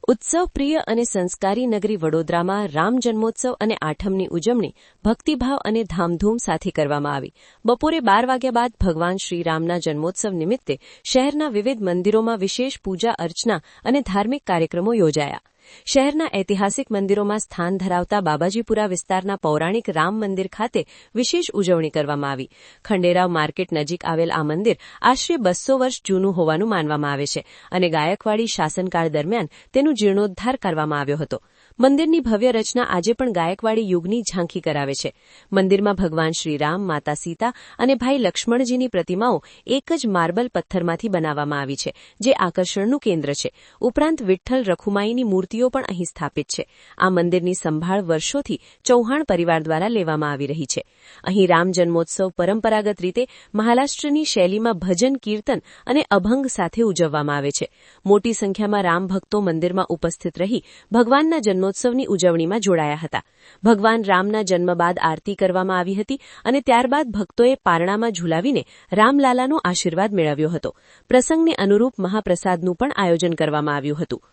ઉત્સવપ્રિય અને સંસ્કારી નગરી વડોદરામાં રામ જન્મોત્સવ અને આઠમની ઉજવણી ભક્તિભાવ અને ધામધૂમ સાથે કરવામાં આવી. બપોરે 12 વાગ્યા બાદ ભગવાન શ્રીરામના જન્મોત્સવ નિમિત્તે શહેરના વિવિધ મંદિરોમાં વિશેષ પૂજા અર્ચના અને ધાર્મિક કાર્યક્રમો યોજાયા. શહેરના ઐતિહાસિક મંદિરોમાં સ્થાન ધરાવતા બાબાજીપુરા વિસ્તારના પૌરાણિક રામ મંદિર ખાતે વિશેષ ઉજવણી કરવામાં આવી. ખંડેરાવ માર્કેટ નજીક આવેલ આ મંદિર આશરે 200 વર્ષ જૂનું હોવાનું માનવામાં આવે છે અને ગાયકવાડી શાસનકાળ દરમિયાન તેનું જીર્ણોદ્ધાર કરવામાં આવ્યો હતો. મંદિરની ભવ્ય રચના આજે પણ ગાયકવાડી યુગની ઝાંખી કરાવે છે. મંદિરમાં ભગવાન શ્રીરામ, માતા સીતા અને ભાઈ લક્ષ્મણજીની પ્રતિમાઓ એક જ માર્બલ પથ્થરમાંથી બનાવવામાં આવી છે, જે આકર્ષણનું કેન્દ્ર છે. ઉપરાંત વિઠ્ઠલ રખુમાઈની મૂર્તિઓ પણ અહીં સ્થાપિત છે. આ મંદિરની સંભાળ વર્ષોથી ચૌહાણ પરિવાર દ્વારા લેવામાં આવી રહી છે. અહીં રામ જન્મોત્સવ પરંપરાગત રીતે મહારાષ્ટ્રની શૈલીમાં ભજન, કીર્તન અને અભંગ સાથે ઉજવવામાં આવે છે. મોટી સંખ્યામાં રામ ભક્તો મંદિરમાં ઉપસ્થિત રહી ભગવાનના જન્મોત્સવની ઉજવણીમાં જોડાયા હતા. ભગવાન રામના જન્મ બાદ આરતી કરવામાં આવી હતી અને ત્યારબાદ ભક્તોએ પારણામાં ઝુલાવીને રામલાલાનો આશીર્વાદ મેળવ્યો હતો. પ્રસંગને અનુરૂપ મહાપ્રસાદનું પણ આયોજન કરવામાં આવ્યું હતું.